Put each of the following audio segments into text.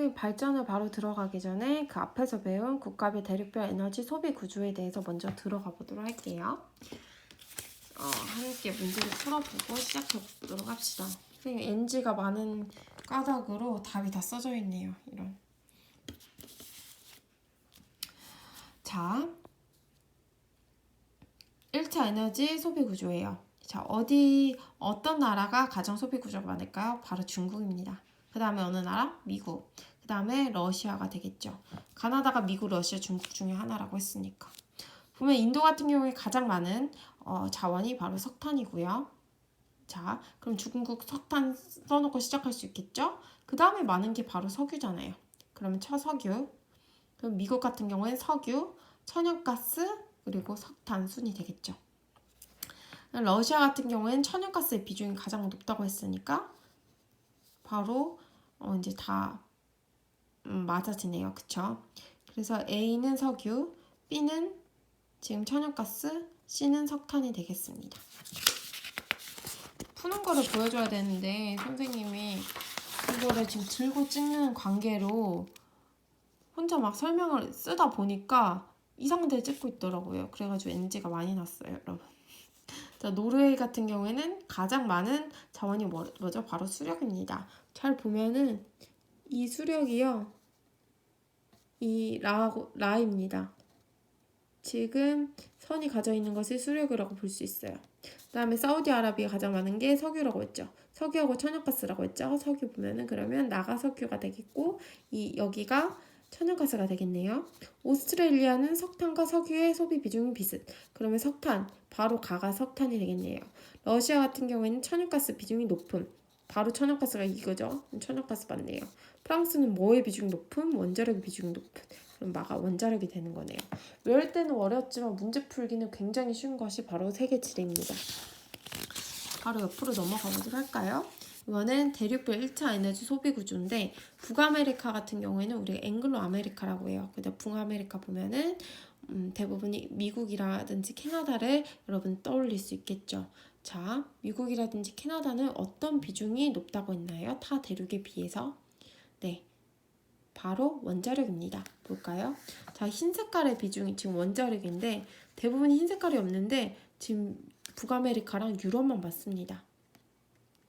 선생님 발전을 바로 들어가기 전에 그 앞에서 배운 국가별 대륙별 에너지 소비 구조에 대해서 먼저 들어가 보도록 할게요. 함께 문제를 풀어보고 시작해 보도록 합시다. 선생님 NG가 많은 까닭으로 답이 다 써져 있네요. 이런. 자, 1차 에너지 소비 구조예요. 자, 어떤 나라가 가장 소비 구조가 많을까요? 바로 중국입니다. 그 다음에 어느 나라? 미국. 그 다음에 러시아가 되겠죠. 카나다가 미국, 러시아, 중국 중에 하나라고 했으니까. 보면 인도 같은 경우에 가장 많은 자원이 바로 석탄이고요. 자, 그럼 중국 석탄 써놓고 시작할 수 있겠죠? 그 다음에 많은 게 바로 석유잖아요. 그러면 처석유. 그럼 미국 같은 경우엔 석유, 천연가스, 그리고 석탄 순이 되겠죠. 러시아 같은 경우엔 천연가스의 비중이 가장 높다고 했으니까 바로 이제 다 맞아지네요. 그쵸? 그래서 A는 석유, B는 지금 천연가스, C는 석탄이 되겠습니다. 푸는 거를 보여줘야 되는데 선생님이 이거를 지금 들고 찍는 관계로 혼자 막 설명을 쓰다 보니까 이상한 데 찍고 있더라고요. 그래가지고 NG가 많이 났어요, 여러분. 자, 노르웨이 같은 경우에는 가장 많은 자원이 뭐죠? 바로 수력입니다. 잘 보면은 이 수력이요. 이 라입니다. 지금 선이 가져 있는 것을 수력이라고 볼 수 있어요. 그 다음에 사우디아라비아 가장 많은 게 석유라고 했죠. 석유하고 천연가스라고 했죠. 석유 보면은 그러면 나가 석유가 되겠고 여기가 천연가스가 되겠네요. 오스트레일리아는 석탄과 석유의 소비 비중이 비슷. 그러면 석탄, 바로 가가 석탄이 되겠네요. 러시아 같은 경우에는 천연가스 비중이 높음. 바로 천연가스가 이거죠. 천연가스 맞네요. 프랑스는 뭐의 비중이 높음? 원자력의 비중이 높음. 그럼 마가 원자력이 되는 거네요. 외울 때는 어렵지만 문제 풀기는 굉장히 쉬운 것이 바로 세계지리입니다. 바로 옆으로 넘어가 보도록 할까요? 이거는 대륙별 1차 에너지 소비 구조인데 북아메리카 같은 경우에는 우리가 앵글로 아메리카라고 해요. 근데 북아메리카 보면은 대부분이 미국이라든지 캐나다를 여러분 떠올릴 수 있겠죠. 자, 미국이라든지 캐나다는 어떤 비중이 높다고 했나요? 타 대륙에 비해서? 네, 바로 원자력입니다. 볼까요? 자, 흰 색깔의 비중이 지금 원자력인데 대부분 흰 색깔이 없는데 지금 북아메리카랑 유럽만 맞습니다.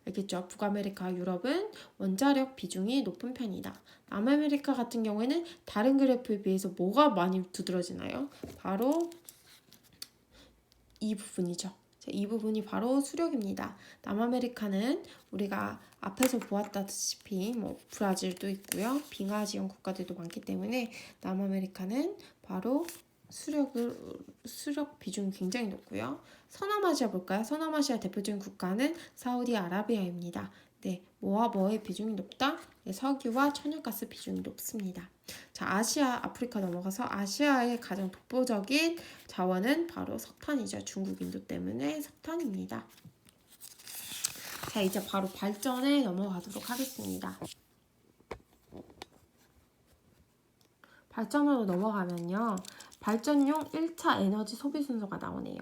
알겠죠? 북아메리카, 유럽은 원자력 비중이 높은 편이다. 남아메리카 같은 경우에는 다른 그래프에 비해서 뭐가 많이 두드러지나요? 바로 이 부분이죠. 이 부분이 바로 수력입니다. 남아메리카는 우리가 앞에서 보았다시피 브라질도 있고요. 빙하 지형 국가들도 많기 때문에 남아메리카는 바로 수력 비중이 굉장히 높고요. 서남아시아 볼까요? 서남아시아 대표적인 국가는 사우디아라비아입니다. 네, 뭐와 뭐의 비중이 높다? 네, 석유와 천연가스 비중이 높습니다. 자, 아프리카 넘어가서 아시아의 가장 독보적인 자원은 바로 석탄이죠. 중국, 인도 때문에 석탄입니다. 자, 이제 바로 발전에 넘어가도록 하겠습니다. 발전으로 넘어가면요. 발전용 1차 에너지 소비 순서가 나오네요.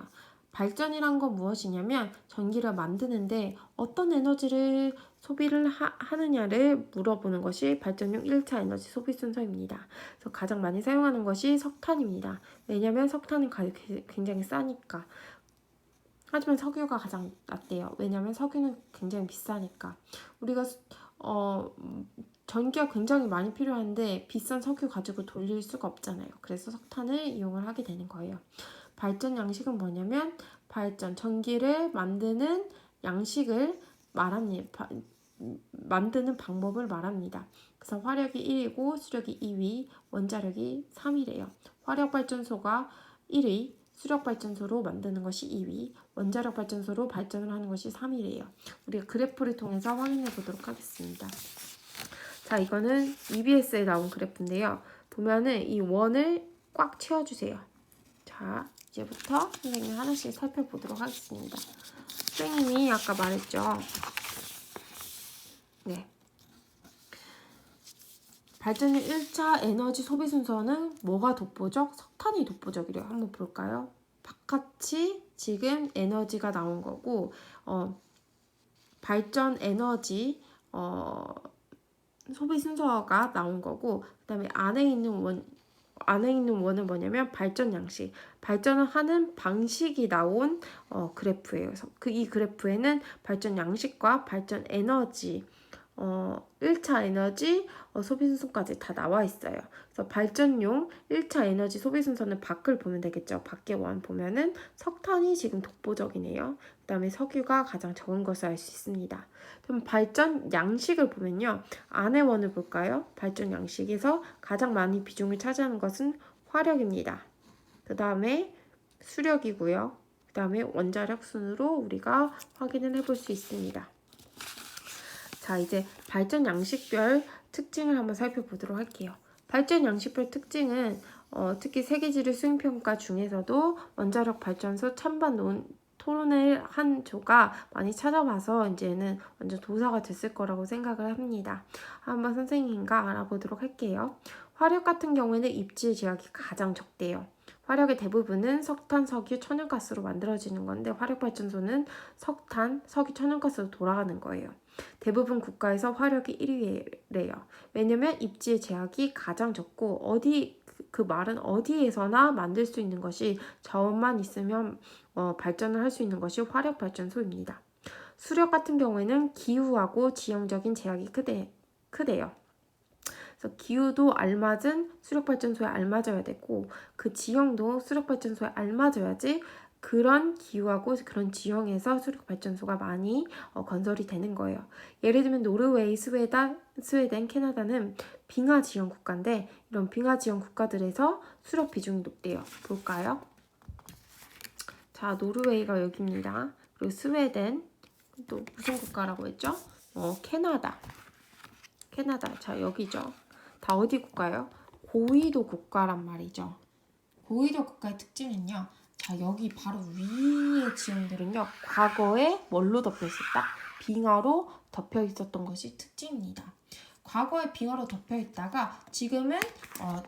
발전이란 건 무엇이냐면 전기를 만드는데 어떤 에너지를 소비를 하느냐를 물어보는 것이 발전용 1차 에너지 소비 순서입니다. 그래서 가장 많이 사용하는 것이 석탄입니다. 왜냐하면 석탄은 가격이 굉장히 싸니까. 하지만 석유가 가장 낫대요. 왜냐하면 석유는 굉장히 비싸니까. 우리가 전기가 굉장히 많이 필요한데 비싼 석유 가지고 돌릴 수가 없잖아요. 그래서 석탄을 이용을 하게 되는 거예요. 발전 양식은 뭐냐면 전기를 만드는 양식을 만드는 방법을 말합니다. 그래서 화력이 1위고 수력이 2위, 원자력이 3위래요. 화력발전소가 1위, 수력발전소로 만드는 것이 2위, 원자력발전소로 발전을 하는 것이 3위래요. 우리가 그래프를 통해서 확인해 보도록 하겠습니다. 자, 이거는 EBS에 나온 그래프인데요. 보면은 이 원을 꽉 채워주세요. 자, 이제부터 선생님이 하나씩 살펴보도록 하겠습니다. 선생님이 아까 말했죠. 네. 발전용 1차 에너지 소비 순서는 뭐가 독보적? 석탄이 독보적이래요. 한번 볼까요? 바깥이 지금 에너지가 나온 거고 발전 에너지 소비 순서가 나온 거고, 그다음에 안에 있는 원은 뭐냐면 발전 양식, 발전을 하는 방식이 나온 그래프예요. 그래서 이 그래프에는 발전 양식과 발전 에너지, 1차 에너지 소비 순서까지 다 나와 있어요. 그래서 발전용 1차 에너지 소비 순서는 밖을 보면 되겠죠. 밖의 원 보면은 석탄이 지금 독보적이네요. 그 다음에 석유가 가장 적은 것을 알 수 있습니다. 그럼 발전 양식을 보면요. 안의 원을 볼까요? 발전 양식에서 가장 많이 비중을 차지하는 것은 화력입니다. 그 다음에 수력이고요. 그 다음에 원자력 순으로 우리가 확인을 해볼 수 있습니다. 자, 이제 발전 양식별 특징을 한번 살펴보도록 할게요. 발전 양식별 특징은 특히 세계지리 수행평가 중에서도 원자력 발전소 찬반 토론을 한 조가 많이 찾아봐서 이제는 완전 도사가 됐을 거라고 생각을 합니다. 한번 선생님과 알아보도록 할게요. 화력 같은 경우에는 입지 제약이 가장 적대요. 화력의 대부분은 석탄, 석유, 천연가스로 만들어지는 건데 화력발전소는 석탄, 석유, 천연가스로 돌아가는 거예요. 대부분 국가에서 화력이 1위래요. 왜냐면 입지의 제약이 가장 적고 그 말은 어디에서나 만들 수 있는 것이 자원만 있으면 발전을 할 수 있는 것이 화력발전소입니다. 수력 같은 경우에는 기후하고 지형적인 제약이 크대요. 그래서 기후도 알맞은 수력발전소에 알맞아야 되고 그 지형도 수력발전소에 알맞아야지 그런 기후하고 그런 지형에서 수력발전소가 많이 건설이 되는 거예요. 예를 들면 노르웨이, 스웨덴, 캐나다는 빙하 지형 국가인데 이런 빙하 지형 국가들에서 수력 비중이 높대요. 볼까요? 자, 노르웨이가 여기입니다. 그리고 스웨덴, 또 무슨 국가라고 했죠? 캐나다. 자, 여기죠. 다 어디 국가예요? 고위도 국가란 말이죠. 고위도 국가의 특징은요. 자, 여기 바로 위의 지형들은요. 과거에 뭘로 덮여 있었다? 빙하로 덮여 있었던 것이 특징입니다. 과거에 빙하로 덮여 있다가 지금은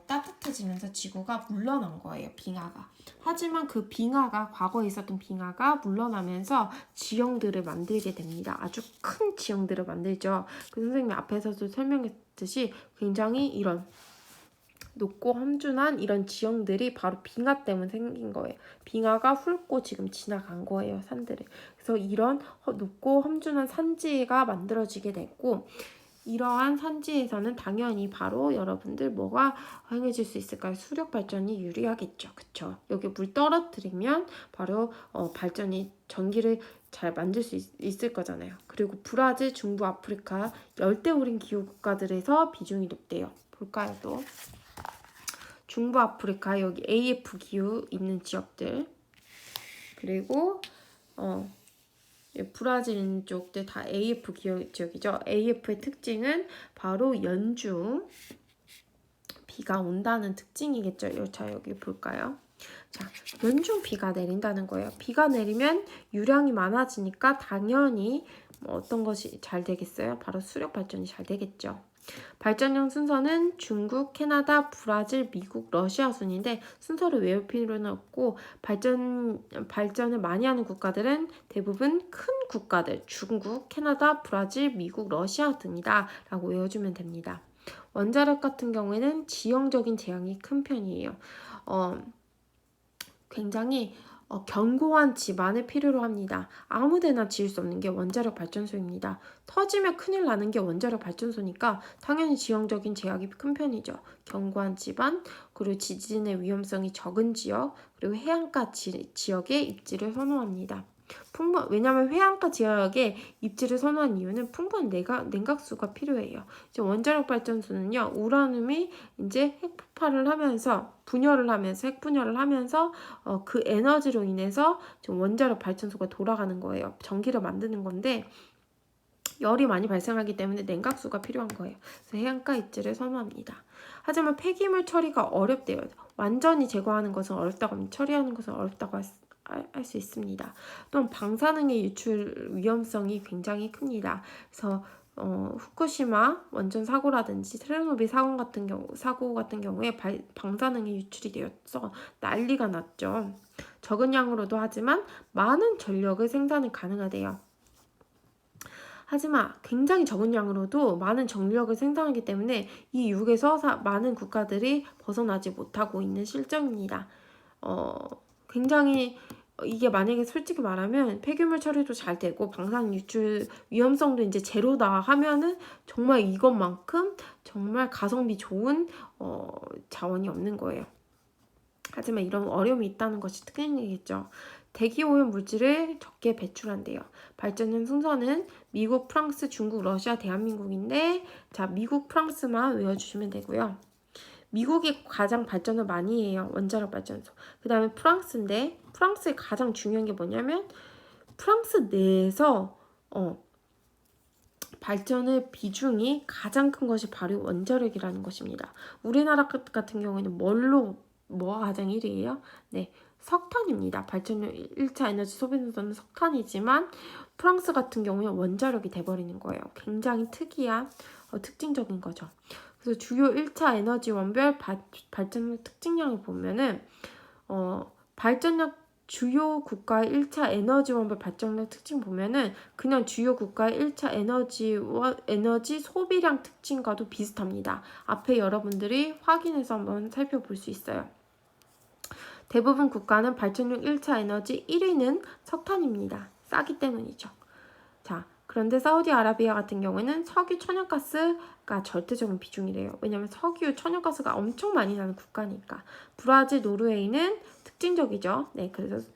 따뜻해지면서 지구가 물러난 거예요. 빙하가. 하지만 그 빙하가 과거에 있었던 빙하가 물러나면서 지형들을 만들게 됩니다. 아주 큰 지형들을 만들죠. 그 선생님이 앞에서도 설명했듯이 굉장히 이런 높고 험준한 이런 지형들이 바로 빙하 때문에 생긴 거예요. 빙하가 훑고 지금 지나간 거예요, 산들을. 그래서 이런 높고 험준한 산지가 만들어지게 됐고 이러한 산지에서는 당연히 바로 여러분들 뭐가 행해질 수 있을까요? 수력 발전이 유리하겠죠. 그쵸? 여기 물 떨어뜨리면 바로 발전이 전기를 잘 만들 수 있을 거잖아요. 그리고 브라질, 중부 아프리카 열대우림 기후 국가들에서 비중이 높대요. 볼까요, 또? 중부 아프리카 여기 AF 기후 있는 지역들 그리고 브라질 쪽들 다 AF 지역이죠. AF의 특징은 바로 연중 비가 온다는 특징이겠죠. 자, 여기 볼까요? 자, 연중 비가 내린다는 거예요. 비가 내리면 유량이 많아지니까 당연히 어떤 것이 잘 되겠어요? 바로 수력 발전이 잘 되겠죠. 발전형 순서는 중국, 캐나다, 브라질, 미국, 러시아 순인데 순서를 외울 필요는 없고 발전을 많이 하는 국가들은 대부분 큰 국가들 중국, 캐나다, 브라질, 미국, 러시아 등이다 라고 외워주면 됩니다. 원자력 같은 경우에는 지형적인 재앙이 큰 편이에요. 굉장히 견고한 집안을 필요로 합니다. 아무데나 지을 수 없는 게 원자력 발전소입니다. 터지면 큰일 나는 게 원자력 발전소니까 당연히 지형적인 제약이 큰 편이죠. 견고한 집안, 그리고 지진의 위험성이 적은 지역, 그리고 해안가 지역의 입지를 선호합니다. 왜냐하면 해안가 지역에 입지를 선호한 이유는 풍부한 냉각수가 필요해요. 이제 원자력 발전소는요, 우라늄이 이제 핵분열을 하면서 그 에너지로 인해서 원자력 발전소가 돌아가는 거예요. 전기를 만드는 건데 열이 많이 발생하기 때문에 냉각수가 필요한 거예요. 그래서 해안가 입지를 선호합니다. 하지만 폐기물 처리가 어렵대요. 완전히 제거하는 것은 어렵다고 하면 처리하는 것은 어렵다고 할 수 있습니다. 또한 방사능의 유출 위험성이 굉장히 큽니다. 그래서 후쿠시마 원전 사고라든지 체르노빌 사고 같은 경우에 방사능이 유출이 되어서 난리가 났죠. 적은 양으로도 하지만 많은 전력을 생산이 가능하대요. 하지만 굉장히 적은 양으로도 많은 정유력을 생산하기 때문에 이 유혹에서 많은 국가들이 벗어나지 못하고 있는 실정입니다. 굉장히 이게 만약에 솔직히 말하면 폐기물 처리도 잘 되고 방사능 유출 위험성도 이제 제로다 하면은 정말 이것만큼 정말 가성비 좋은 자원이 없는 거예요. 하지만 이런 어려움이 있다는 것이 특징이겠죠. 대기오염 물질을 적게 배출한대요. 발전용 순서는 미국, 프랑스, 중국, 러시아, 대한민국인데 자, 미국, 프랑스만 외워주시면 되고요. 미국이 가장 발전을 많이 해요. 원자력 발전소. 그 다음에 프랑스인데 프랑스의 가장 중요한 게 뭐냐면 프랑스 내에서 발전의 비중이 가장 큰 것이 바로 원자력이라는 것입니다. 우리나라 같은 경우에는 뭐가 가장 1위예요? 네, 석탄입니다. 발전용 1차 에너지 소비 순서는 석탄이지만 프랑스 같은 경우는 원자력이 돼버리는 거예요. 굉장히 특이한 특징적인 거죠. 그래서 주요 1차 에너지 원별 발전력 특징량을 보면은 발전력 주요 국가의 1차 에너지 원별 발전력 특징 보면은 그냥 주요 국가의 1차 에너지 소비량 특징과도 비슷합니다. 앞에 여러분들이 확인해서 한번 살펴볼 수 있어요. 대부분 국가는 발전용 1차 에너지 1위는 석탄입니다. 싸기 때문이죠. 자, 그런데 사우디아라비아 같은 경우에는 석유, 천연가스가 절대적인 비중이래요. 왜냐면 석유, 천연가스가 엄청 많이 나는 국가니까. 브라질, 노르웨이는 특징적이죠. 네, 그래서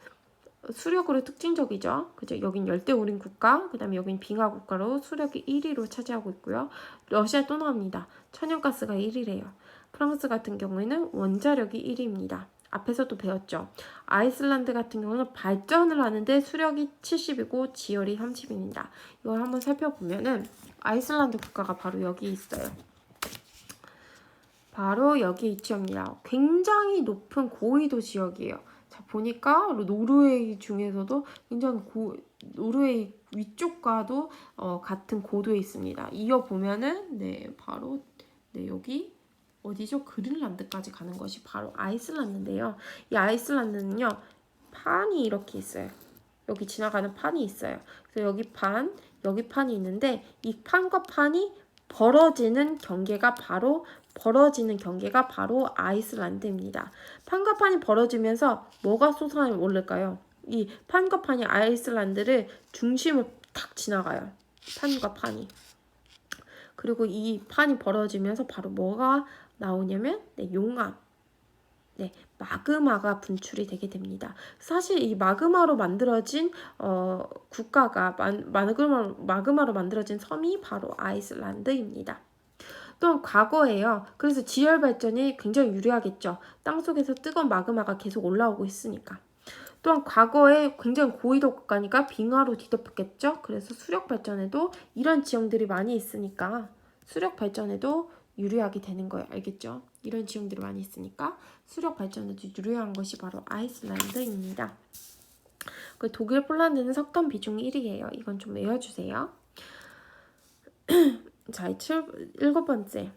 수력으로 특징적이죠. 그죠? 여긴 열대우림 국가, 그 다음에 여긴 빙하 국가로 수력이 1위로 차지하고 있고요. 러시아 또 나옵니다. 천연가스가 1위래요. 프랑스 같은 경우에는 원자력이 1위입니다. 앞에서도 배웠죠. 아이슬란드 같은 경우는 발전을 하는데 수력이 70이고 지열이 30입니다. 이걸 한번 살펴보면은 아이슬란드 국가가 바로 여기 있어요. 바로 여기 위치합니다. 굉장히 높은 고緯도 지역이에요. 자, 보니까 노르웨이 중에서도 굉장히 노르웨이 위쪽과도 같은 고도에 있습니다. 이어 보면은 네, 바로 네, 여기 어디죠? 그린란드까지 가는 것이 바로 아이슬란드인데요. 이 아이슬란드는요, 판이 이렇게 있어요. 여기 지나가는 판이 있어요. 그래서 여기 판이 있는데 이 판과 판이 벌어지는 경계가 바로 아이슬란드입니다. 판과 판이 벌어지면서 뭐가 솟아나면 오를까요? 이 판과 판이 아이슬란드를 중심을 탁 지나가요. 판과 판이. 그리고 이 판이 벌어지면서 바로 뭐가 나오냐면 용암, 마그마가 분출이 되게 됩니다. 사실 이 마그마로 만들어진 국가가 마그마로 만들어진 섬이 바로 아이슬란드입니다. 또한 과거에요. 그래서 지열 발전이 굉장히 유리하겠죠. 땅속에서 뜨거운 마그마가 계속 올라오고 있으니까. 또한 과거에 굉장히 고위도 국가니까 빙하로 뒤덮였겠죠. 그래서 수력 발전에도 이런 지형들이 많이 있으니까 수력 발전에도 유리하게 되는 거예요. 알겠죠? 이런 지형들이 많이 있으니까 수력 발전에도 유리한 것이 바로 아이슬란드입니다. 독일, 폴란드는 석탄 비중 1위예요. 이건 좀 외워주세요. 자, 7번째.